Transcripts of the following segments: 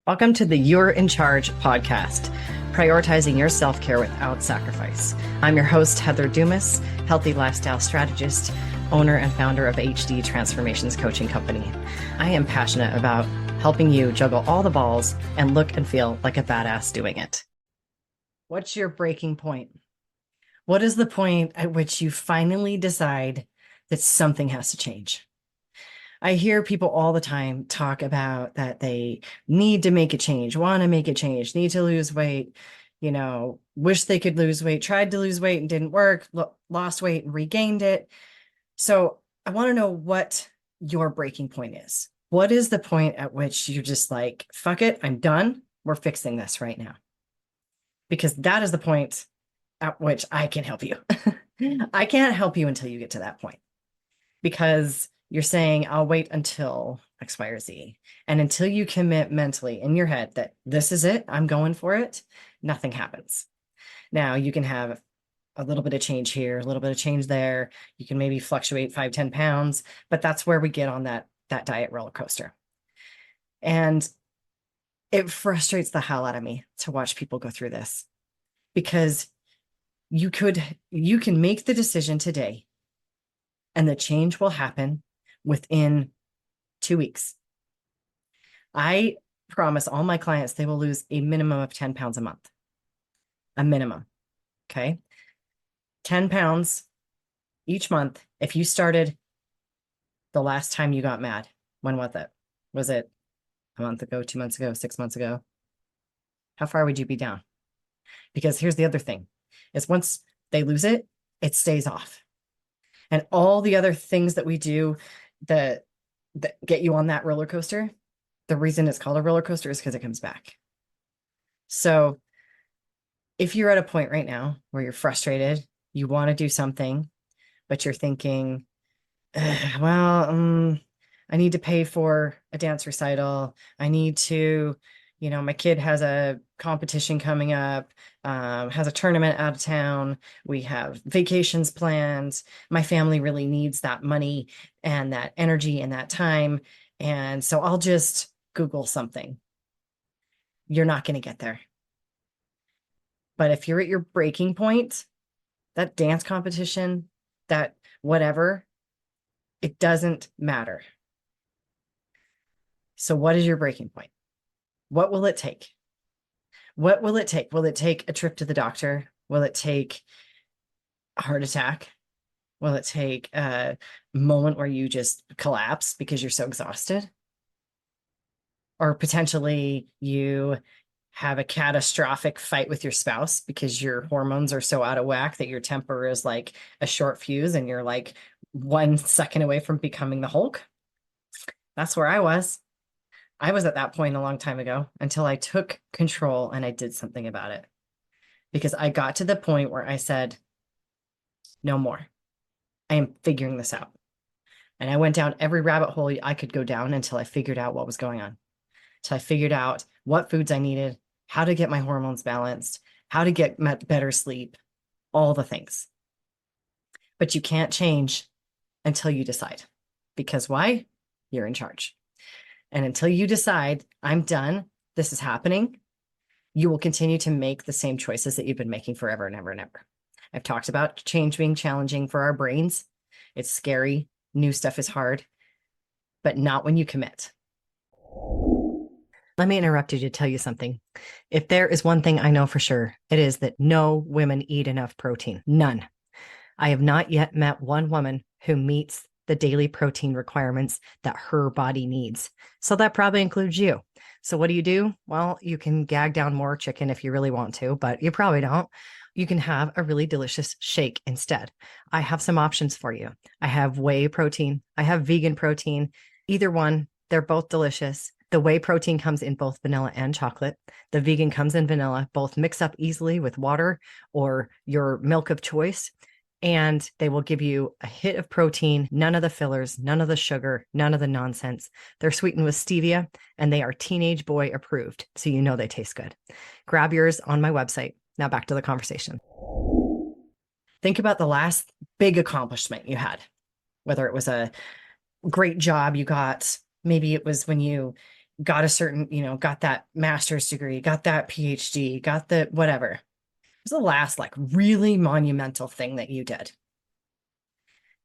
Welcome to the You're in Charge podcast, prioritizing your self-care without sacrifice. I'm your host, Heather Dumas, healthy lifestyle strategist, owner and founder of HD Transformations Coaching Company. I am passionate about helping you juggle all the balls and look and feel like a badass doing it. What's your breaking point? What is the point at which you finally decide that something has to change? I hear people all the time talk about that they need to make a change, want to make a change, need to lose weight, wish they could lose weight, tried to lose weight and didn't work, lost weight and regained it. So I want to know what your breaking point is. What is the point at which you're just like, fuck it, I'm done. We're fixing this right now. Because that is the point at which I can help you. I can't help you until you get to that point. Because you're saying, I'll wait until X, Y, or Z. And until you commit mentally in your head that this is it, I'm going for it, nothing happens. Now you can have a little bit of change here, a little bit of change there. You can maybe fluctuate 5-10 pounds, but that's where we get on that diet roller coaster. And it frustrates the hell out of me to watch people go through this, because you can make the decision today and the change will happen within 2 weeks. I promise all my clients they will lose a minimum of 10 pounds a month. A minimum. Okay. 10 pounds each month. If you started the last time you got mad, when was it? Was it a month ago, 2 months ago, 6 months ago? How far would you be down? Because here's the other thing is once they lose it, it stays off. And all the other things that we do that get you on that roller coaster, the reason it's called a roller coaster is because it comes back. So if you're at a point right now where you're frustrated, you want to do something, but you're thinking, I need to pay for a dance recital. I need to, my kid has a competition coming up, has a tournament out of town. We have vacations planned. My family really needs that money and that energy and that time. And so I'll just Google something. You're not going to get there. But if you're at your breaking point, that dance competition, that whatever, it doesn't matter. So what is your breaking point? What will it take? What will it take? Will it take a trip to the doctor? Will it take a heart attack? Will it take a moment where you just collapse because you're so exhausted? Or potentially you have a catastrophic fight with your spouse because your hormones are so out of whack that your temper is like a short fuse and you're like 1 second away from becoming the Hulk. That's where I was. I was at that point a long time ago until I took control and I did something about it, because I got to the point where I said, no more. I am figuring this out. And I went down every rabbit hole I could go down until I figured out what was going on. Till I figured out what foods I needed, how to get my hormones balanced, how to get better sleep, all the things. But you can't change until you decide. Because why? You're in charge. And until you decide, I'm done, this is happening, you will continue to make the same choices that you've been making forever and ever and ever. I've talked about change being challenging for our brains. It's scary. New stuff is hard, but not when you commit. Let me interrupt you to tell you something. If there is one thing I know for sure, it is that no women eat enough protein. None. I have not yet met one woman who meets the daily protein requirements that her body needs. So that probably includes you. So what do? Well, you can gag down more chicken if you really want to, but you probably don't. You can have a really delicious shake instead. I have some options for you. I have whey protein. I have vegan protein. Either one, they're both delicious. The whey protein comes in both vanilla and chocolate. The vegan comes in vanilla. Both mix up easily with water or your milk of choice. And they will give you a hit of protein, none of the fillers, none of the sugar, none of the nonsense. They're sweetened with stevia and they are teenage boy approved. So you know they taste good. Grab yours on my website. Now back to the conversation. Think about the last big accomplishment you had, whether it was a great job you got. Maybe it was when you got a certain, got that master's degree, got that PhD, got the whatever. It was the last like really monumental thing that you did.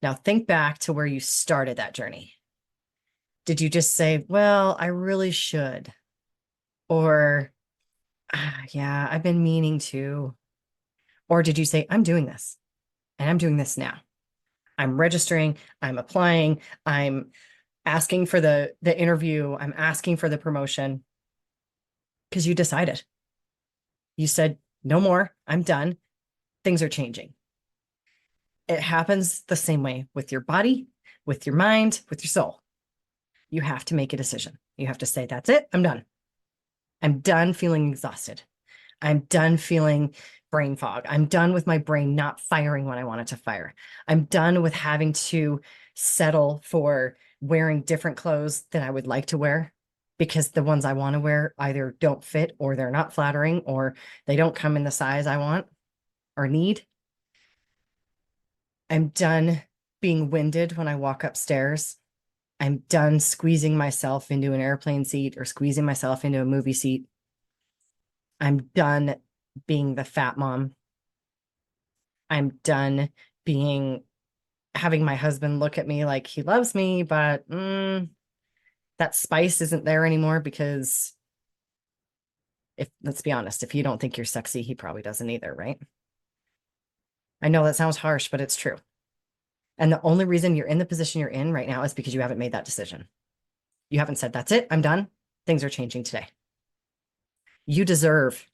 Now think back to where you started that journey. Did you just say, well, I really should? Or, yeah, I've been meaning to. Or did you say, I'm doing this and I'm doing this now? I'm registering, I'm applying, I'm asking for the interview, I'm asking for the promotion because you decided. You said, no more, I'm done. Things are changing. It happens the same way with your body, with your mind, with your soul. You have to make a decision. You have to say, that's it, I'm done. I'm done feeling exhausted. I'm done feeling brain fog. I'm done with my brain not firing when I want it to fire. I'm done with having to settle for wearing different clothes than I would like to wear because the ones I want to wear either don't fit or they're not flattering or they don't come in the size I want or need. I'm done being winded when I walk upstairs. I'm done squeezing myself into an airplane seat or squeezing myself into a movie seat. I'm done being the fat mom. I'm done having my husband look at me like he loves me, but that spice isn't there anymore because let's be honest, if you don't think you're sexy, he probably doesn't either, right? I know that sounds harsh, but it's true. And the only reason you're in the position you're in right now is because you haven't made that decision. You haven't said, that's it, I'm done. Things are changing today. You deserve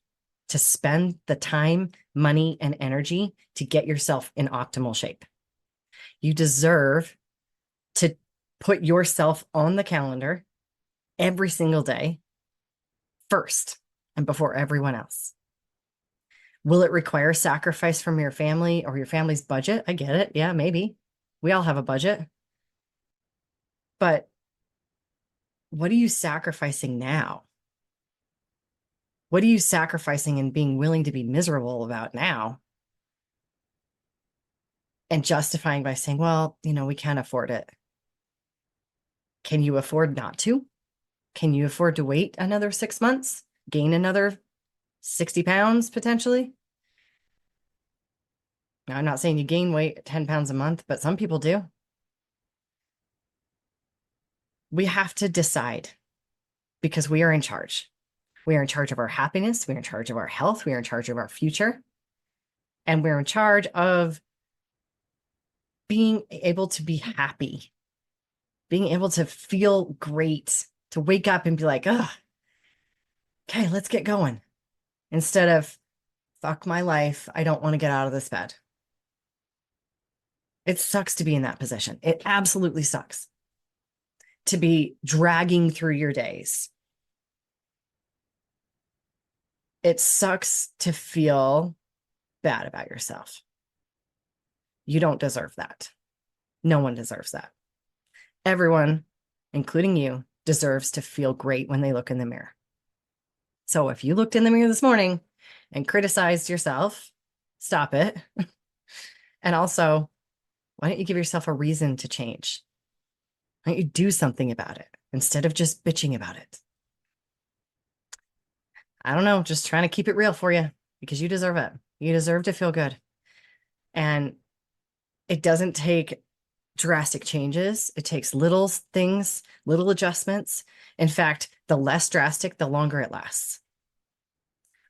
to spend the time, money, and energy to get yourself in optimal shape. You deserve to put yourself on the calendar every single day first and before everyone else. Will it require sacrifice from your family or your family's budget? I get it. Yeah, maybe. We all have a budget. But what are you sacrificing now? What are you sacrificing and being willing to be miserable about now? And justifying by saying, well, we can't afford it. Can you afford not to? Can you afford to wait another 6 months? Gain another 60 pounds potentially? Now, I'm not saying you gain weight 10 pounds a month, but some people do. We have to decide because we are in charge. We are in charge of our happiness. We are in charge of our health. We are in charge of our future. And we're in charge of being able to be happy, being able to feel great, to wake up and be like, oh, okay, let's get going. Instead of, fuck my life, I don't want to get out of this bed. It sucks to be in that position. It absolutely sucks to be dragging through your days. It sucks to feel bad about yourself. You don't deserve that. No one deserves that. Everyone, including you, deserves to feel great when they look in the mirror. So if you looked in the mirror this morning and criticized yourself, stop it. And also, why don't you give yourself a reason to change? Why don't you do something about it instead of just bitching about it? I don't know, just trying to keep it real for you because you deserve it. You deserve to feel good. And it doesn't take drastic changes. It takes little things, little adjustments. In fact, the less drastic, the longer it lasts.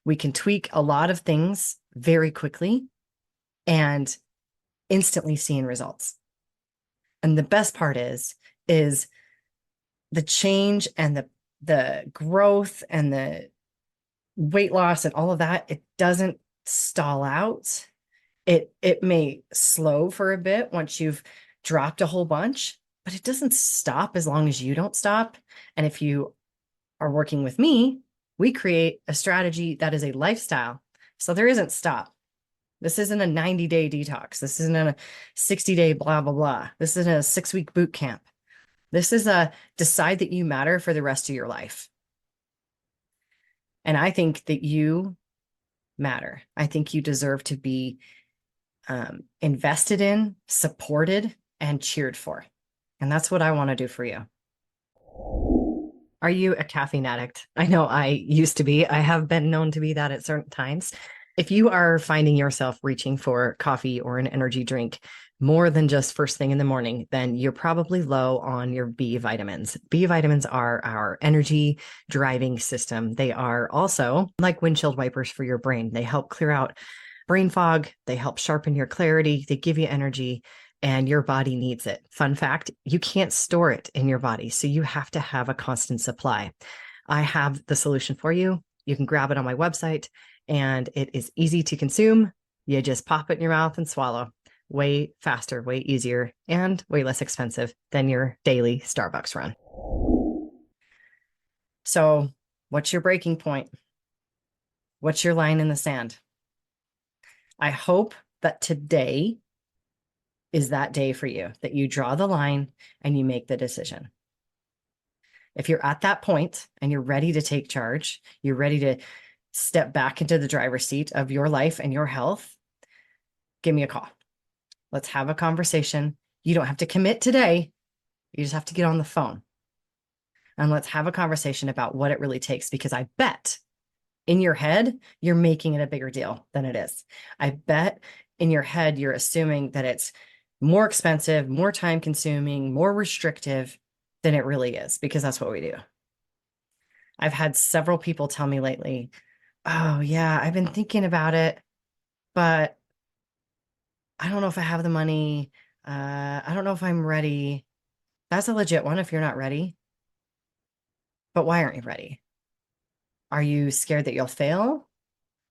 We can tweak a lot of things very quickly and instantly seeing results. And the best part is the change and the growth and the weight loss and all of that, it doesn't stall out. It may slow for a bit once you've dropped a whole bunch, but it doesn't stop as long as you don't stop. And if you are working with me, we create a strategy that is a lifestyle. So there isn't stop. This isn't a 90-day detox. This isn't a 60-day blah, blah, blah. This isn't a 6-week boot camp. This is a decide that you matter for the rest of your life. And I think that you matter. I think you deserve to be invested in, supported, and cheered for. And that's what I want to do for you. Are you a caffeine addict? I know I used to be. I have been known to be that at certain times. If you are finding yourself reaching for coffee or an energy drink more than just first thing in the morning, then you're probably low on your B vitamins. B vitamins are our energy driving system. They are also like windshield wipers for your brain. They help clear out brain fog. They help sharpen your clarity. They give you energy, and your body needs it. Fun fact, you can't store it in your body, so you have to have a constant supply. I have the solution for you. You can grab it on my website, and it is easy to consume. You just pop it in your mouth and swallow. Way faster, way easier, and way less expensive than your daily Starbucks run. So, what's your breaking point? What's your line in the sand? I hope that today is that day for you, that you draw the line and you make the decision. If you're at that point and you're ready to take charge, you're ready to step back into the driver's seat of your life and your health, give me a call. Let's have a conversation. You don't have to commit today. You just have to get on the phone. And let's have a conversation about what it really takes, because I bet in your head, you're making it a bigger deal than it is. I bet in your head, you're assuming that it's more expensive, more time consuming, more restrictive than it really is, because that's what we do. I've had several people tell me lately, oh yeah, I've been thinking about it, but I don't know if I have the money. I don't know if I'm ready. That's a legit one if you're not ready. But why aren't you ready? Are you scared that you'll fail?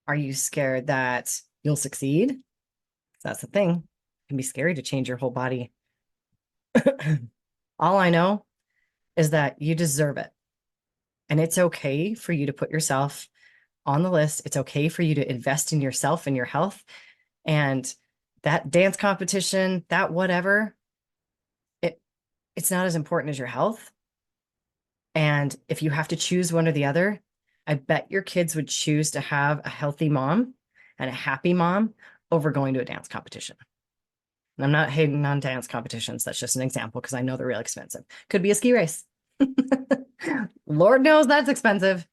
Are you scared that you'll succeed? That's the thing. It can be scary to change your whole body. All I know is that you deserve it. And it's okay for you to put yourself on the list. It's okay for you to invest in yourself and your health. And that dance competition, that whatever, it's not as important as your health. And if you have to choose one or the other, I bet your kids would choose to have a healthy mom and a happy mom over going to a dance competition. And I'm not hating on dance competitions. That's just an example, because I know they're real expensive. Could be a ski race. Lord knows that's expensive,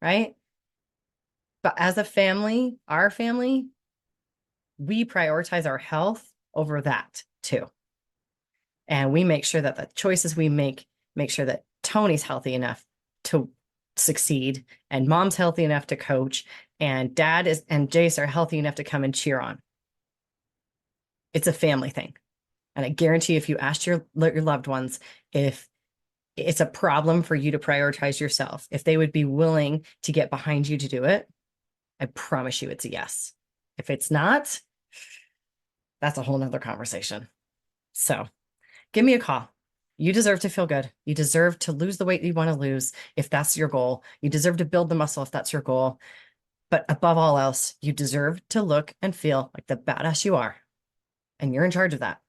right? But as a family, our family, we prioritize our health over that too. And we make sure that the choices we make sure that Tony's healthy enough to succeed, and mom's healthy enough to coach, and dad and Jace are healthy enough to come and cheer on. It's a family thing. And I guarantee if you asked your loved ones if it's a problem for you to prioritize yourself, if they would be willing to get behind you to do it, I promise you it's a yes. If it's not, that's a whole nother conversation. So give me a call. You deserve to feel good. You deserve to lose the weight you want to lose if that's your goal. You deserve to build the muscle if that's your goal. But above all else, you deserve to look and feel like the badass you are. And you're in charge of that.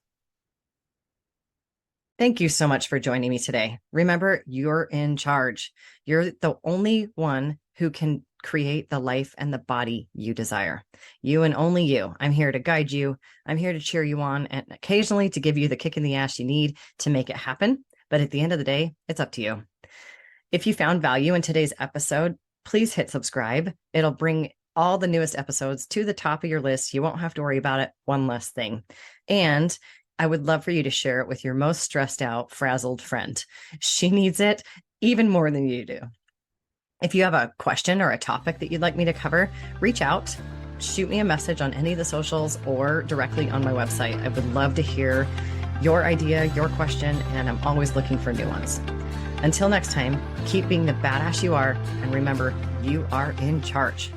Thank you so much for joining me today. Remember, you're in charge. You're the only one who can create the life and the body you desire. You and only you. I'm here to guide you. I'm here to cheer you on, and occasionally to give you the kick in the ass you need to make it happen. But at the end of the day, it's up to you. If you found value in today's episode, please hit subscribe. It'll bring all the newest episodes to the top of your list. You won't have to worry about it. One less thing. And I would love for you to share it with your most stressed out, frazzled friend. She needs it even more than you do. If you have a question or a topic that you'd like me to cover, reach out, shoot me a message on any of the socials or directly on my website. I would love to hear your idea, your question, and I'm always looking for new ones. Until next time, keep being the badass you are, and remember, you are in charge.